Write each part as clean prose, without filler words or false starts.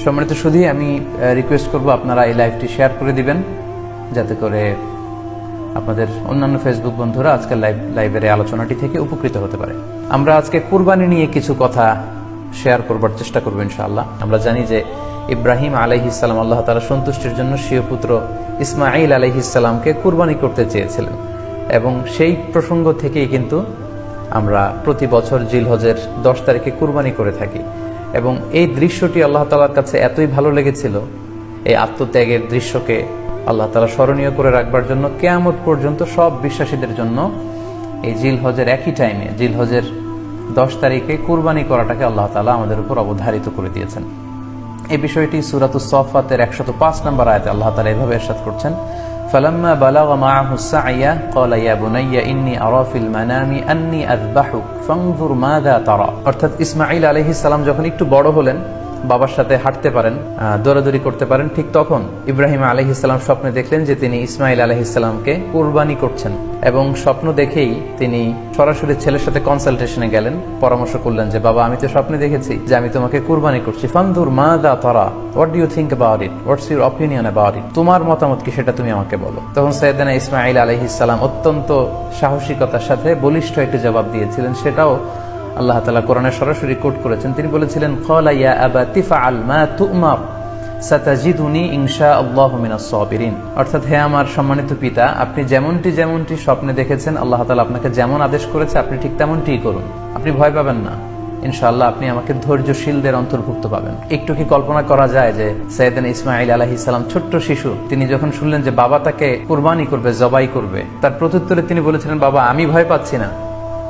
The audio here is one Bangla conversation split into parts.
সম্মানিত সুধী, আমি রিকোয়েস্ট করব আপনারা এই লাইভটি শেয়ার করে দিবেন, যাতে করে আপনাদের অন্যান্য ফেসবুক বন্ধুরা আজকের লাইভের এই আলোচনাটি থেকে উপকৃত হতে পারে। আমরা আজকে কুরবানি নিয়ে কিছু কথা শেয়ার করবার চেষ্টা করবো ইনশাআল্লাহ। আমরা জানি যে ইব্রাহিম আলাইহিস সালাম আল্লাহ তাআলার সন্তুষ্টির জন্য স্বীয় পুত্র ইসমাঈল আলাইহিস সালামকে কুরবানি করতে চেয়েছিলেন, এবং সেই প্রসঙ্গ থেকেই কিন্তু আমরা প্রতি বছর জিলহজের 10 তারিখে কুরবানি করে থাকি। এবং এই দৃশ্যটি আল্লাহ তাআলার কাছে এতই ভালো লেগেছিল, এই আত্মত্যাগের দৃশ্যকে আল্লাহ তাআলা স্মরণীয় করে রাখবার জন্য কিয়ামত পর্যন্ত সব বিশ্বাসীদের জন্য এই জিলহজের একই টাইমে, জিলহজের 10 তারিখে কুরবানি করাটাকে আল্লাহ তাআলা আমাদের উপর অবধারিত করে দিয়েছেন। এই বিষয়টি সূরাতুস সাফফাতের 105 নম্বর আয়াতে আল্লাহ তাআলা এভাবে ইরশাদ করছেন, ফালাম্মা বালাগা মাআহু সা'য়া ক্বালা ইয়া বুনাইয়া ইন্নী আরা ফিল মানামি আন্নী আযবাহুক ফানজুর মাযা তারা। অর্থাৎ ইসমাঈল আলাইহিস সালাম যখন একটু বড় হলেন, বাবার সাথে হাঁটতে পারেন, দৌড়াদৌড়ি করতে পারেন, ঠিক তখন ইব্রাহিম আলাইহিস সালাম স্বপ্নে দেখলেন যে তিনি ইসমাঈল আলাইহিস সালামকে কুরবানি করছেন, এবং স্বপ্ন দেখেই তিনি সরাসরি ছেলের সাথে কনসালটেশনে গেলেন, পরামর্শ করলেন যে বাবা, আমি তো স্বপ্নে দেখেছি যে আমি তোমাকে কুরবানি করছি, ফানজুর মাযা তারা, what do you think about it, what's your opinion about it, তোমার মতামত কি সেটা তুমি আমাকে বলো। তখন সাইয়েদনা ইসমাঈল আলাইহিস সালাম অত্যন্ত সাহসিকতার সাথে বলিষ্ঠ একটি জবাব দিয়েছিলেন, সেটাও আল্লাহ তাআলা কোরআনে সরাসরি কোট করেছেন। তিনি বলেছিলেন, ক্বালা ইয়া আবাতি ফাআল মা তু'মার সাতাজিদুনি ইনশাআল্লাহু মিনাস সাবিরিন। অর্থাৎ, হে আমার সম্মানিত পিতা, আপনি যেমনটি স্বপ্নে দেখেছেন, আল্লাহ তাআলা আপনাকে যেমন আদেশ করেছে আপনি ঠিক তেমনটিই করুন, আপনি ভয় পাবেন না, ইনশাআল্লাহ আপনি আমাকে ধৈর্যশীলদের অন্তর্ভুক্ত পাবেন। একটু কি কল্পনা করা যায় যে সাইয়েদনা ইসমাঈল আলাইহিস সালাম ছোট্ট শিশু, তিনি যখন শুনলেন যে বাবা তাকে কুরবানি করবে, জবাই করবে, তার প্রত্যুত্তরে তিনি বলেছিলেন, বাবা, আমি ভয় পাচ্ছি না,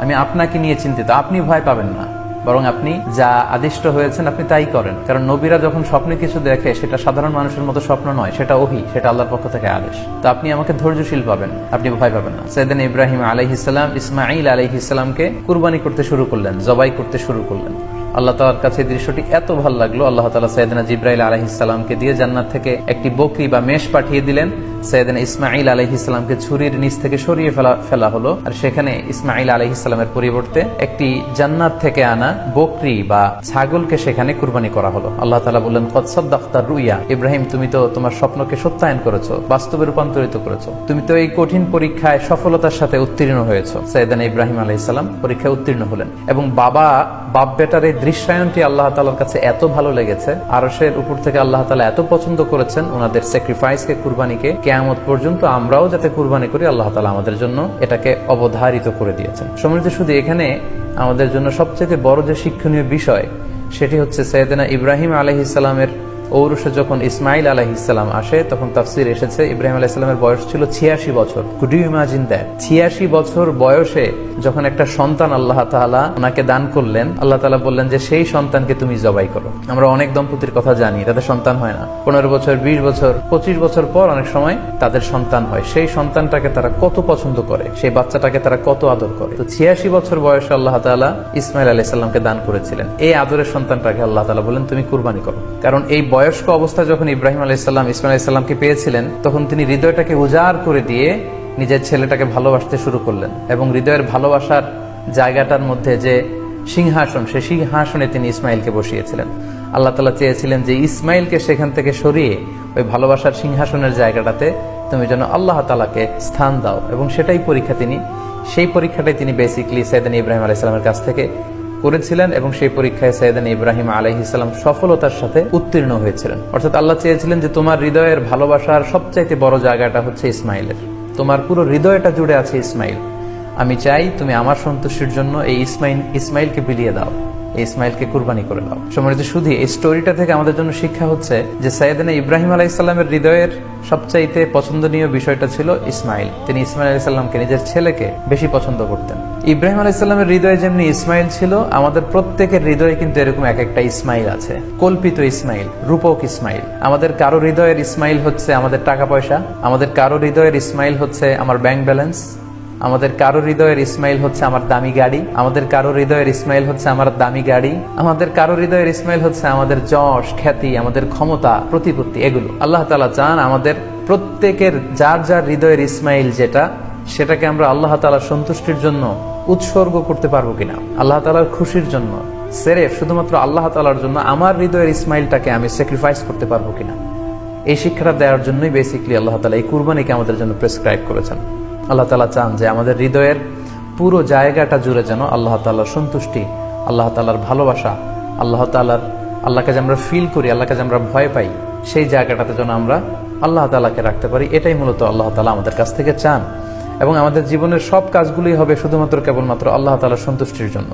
আমি আপনাকে নিয়ে চিন্তিত, আপনি ভয় পাবেন না, বরং আপনি যা আদিষ্ট হয়েছেন আপনি তাই করেন। কারণ নবীরা যখন স্বপ্নে কিছু দেখে, সেটা সাধারণ মানুষের মতো স্বপ্ন নয়, সেটা ওহী, সেটা আল্লাহর পক্ষ থেকে আদেশ। তো আপনি আমাকে ধৈর্যশীল পাবেন, আপনি ভয় পাবেন না। সাইয়েদনা ইব্রাহিম আলাইহিস সালাম ইসমাঈল আলাইহিস সালামকে কুরবানি করতে শুরু করলেন, জবাই করতে শুরু করলেন। আল্লাহ তাআলার কাছে দৃশ্যটি এত ভালো লাগলো, আল্লাহ তাআলা সাইয়েদনা জিবরাইল আলাইহিস সালামকে দিয়ে জান্নাত থেকে একটি বকরি বা মেষ পাঠিয়ে দিলেন। সাইয়েদনা ইসমাঈল আলাইহিস সালামকে ছুরির নিচ থেকে সরিয়ে ফেলা হলো, আর সেখানে ইসমাঈল আলাইহিস সালামের পরিবর্তে একটি জান্নাত থেকে আনা বকরি বা ছাগলকে সেখানে কুরবানি করা হলো। আল্লাহ তাআলা বললেন, কদ সাদ্দাকতা রুইয়া, ইব্রাহিম, তুমি তো তোমার স্বপ্নকে সত্যায়ন করেছো, বাস্তবে রূপান্তরিত করেছো, তুমি তো এই কঠিন পরীক্ষায় সফলতার সাথে উত্তীর্ণ হয়েছো। সাইয়েদনা ইব্রাহিম আলাইহিস সালাম পরীক্ষায় উত্তীর্ণ হলেন, এবং বাপ বেটার এই দৃশ্যায়নটি আল্লাহ তাআলার কাছে এত ভালো লেগেছে, আরশের উপর থেকে আল্লাহ তাআলা এত পছন্দ করেছেন ওনাদের স্যাক্রিফাইসকে, কুরবানিকে, কিয়ামত পর্যন্ত আমরাও যাতে কুরবানি করি, আল্লাহ তাআলা আমাদের জন্য এটাকে অবধারিত করে দিয়েছেন। সম্মানিত শুধু এখানে আমাদের জন্য সবচেয়ে বড় যে শিক্ষণীয় বিষয়, সেটি হচ্ছে সাইয়েদনা ইব্রাহিম আলাইহিস সালামের ঔরসে যখন ইসমাঈল আলাইহিস সালাম আসে, তখন তাফসীর এসেছে ইব্রাহিম আলাইহিস সালামের বয়স ছিল 86 বছর। Could you imagine that? 86 বছর বয়সে যখন একটা সন্তান আল্লাহ তাআলা ওনাকে দান করলেন, আল্লাহ তাআলা বললেন যে সেই সন্তানকে তুমি জবাই করো। আমরা অনেক দম্পতির কথা জানি, তাদের সন্তান হয় না, 15 বছর, 20 বছর, 25 বছর পর অনেক সময় তাদের সন্তান হয়। সেই সন্তানটাকে তারা কত পছন্দ করে, সেই বাচ্চাটাকে তারা কত আদর করে। তো 86 বছর বয়সে আল্লাহ তাআলা ইসমাঈল আলাইহিস সালামকে দান করেছিলেন। এই আদরের সন্তানটাকে আল্লাহ তাআলা বলেন, তুমি কুরবানি করো। কারণ এই বয়স্ক অবস্থায় যখন ইব্রাহিম আলাইহিস সালাম ইসমাঈল আলাইহিস সালামকে পেয়েছিলেন, তখন তিনি হৃদয়টাকে উজাড় করে দিয়ে নিজের ছেলেটাকে ভালোবাসতে শুরু করলেন, এবং হৃদয়ের ভালোবাসার জায়গাটার মধ্যে যে সিংহাসন, সেই সিংহাসনে তিনি ইসমাঈলকে বসিয়েছিলেন। আল্লাহ তাআলা চেয়েছিলেন যে ইসমাঈলকে সেখান থেকে সরিয়ে ওই ভালোবাসার সিংহাসনের জায়গাটাতে তুমি যেন আল্লাহ তাআলাকে স্থান দাও, এবং সেই পরীক্ষাটাই তিনি বেসিক্যালি সাইয়েদনা ইব্রাহিম আলাইহিস সালামের কাছ থেকে করেছিলেন, এবং সেই পরীক্ষায় সাইয়েদনা ইব্রাহিম আলাইহিস সালাম সফলতার সাথে উত্তীর্ণ হয়েছিলেন। অর্থাৎ আল্লাহ চেয়েছিলেন যে তোমার হৃদয়ের ভালোবাসার সবচাইতে বড় জায়গাটা হচ্ছে ইসমাঈলের, তোমার পুরো হৃদয়টা জুড়ে আছে ইসমাঈল। আমি চাই তুমি আমার সন্তুষ্টির জন্য এই ইসমাঈলকে বিলিয়ে দাও, এই ইসমাঈলকে কুরবানি করে দাও। সম্মানিত শুধু এই স্টোরিটা থেকে আমাদের জন্য শিক্ষা হচ্ছে যে সাইয়েদনা ইব্রাহিম আলাইহিস সালামের হৃদয়ের সবচাইতে পছন্দনীয় বিষয়টা ছিল ইসমাঈল। তিনি ইসমাঈল আলাইহিস সালামকে, নিজের ছেলেকে, বেশি পছন্দ করতেন। ইব্রাহিম আলাইহিস সালামের হৃদয়ে যেমনি ইসমাঈল ছিল, আমাদের প্রত্যেকের হৃদয়ে কিন্তু এরকম এক একটা ইসমাঈল আছে, কল্পিত ইসমাঈল, রূপক ইসমাঈল। আমাদের কারো হৃদয়ের ইসমাঈল হচ্ছে আমাদের টাকা পয়সা, আমাদের কারো হৃদয়ের ইসমাঈল হচ্ছে আমার ব্যাংক ব্যালেন্স, আমাদের কারো হৃদয়ের ইসমাঈল হচ্ছে আমার দামি গাড়ি, আমাদের কারো হৃদয়ের ইসমাঈল হচ্ছে আমার দামি গাড়ি, আমাদের কারো হৃদয়ের ইসমাঈল হচ্ছে আমাদের যশ, খ্যাতি, আমাদের ক্ষমতা, প্রতিপত্তি, এগুলো। আল্লাহ তাআলা চান আমাদের প্রত্যেকের যার যার হৃদয়ের ইসমাঈল যেটা, সেটাকে আমরা আল্লাহ তাআলার সন্তুষ্টির জন্য উৎসর্গ করতে পারবো কিনা, আল্লাহ তাআলার খুশির জন্য, সেরেফ শুধুমাত্র আল্লাহ তাআলার জন্য আমার হৃদয়ের ইসমাইলটাকে আমি স্যাক্রিফাইস করতে পারবো কিনা, এই শিক্ষাটা দেওয়ার জন্যই বেসিক্যালি আল্লাহ তাআলা এই কুরবানিকে আমাদের জন্য প্রেসক্রাইব করেছেন। আল্লাহ তাআলা চান যে আমাদের হৃদয়ের পুরো জায়গাটা জুড়ে যেন আল্লাহ তাআলার সন্তুষ্টি, আল্লাহ তাআলার ভালোবাসা, আল্লাহকে যে আমরা ফিল করি, আল্লাহকে যে আমরা ভয় পাই, সেই জায়গাটাতে যেন আমরা আল্লাহ তাআলাকে রাখতে পারি। এটাই মূলত আল্লাহ তাআলা আমাদের কাছ থেকে চান, এবং আমাদের জীবনের সব কাজগুলোই হবে শুধুমাত্র কেবলমাত্র আল্লাহ তাআলার সন্তুষ্টির জন্য।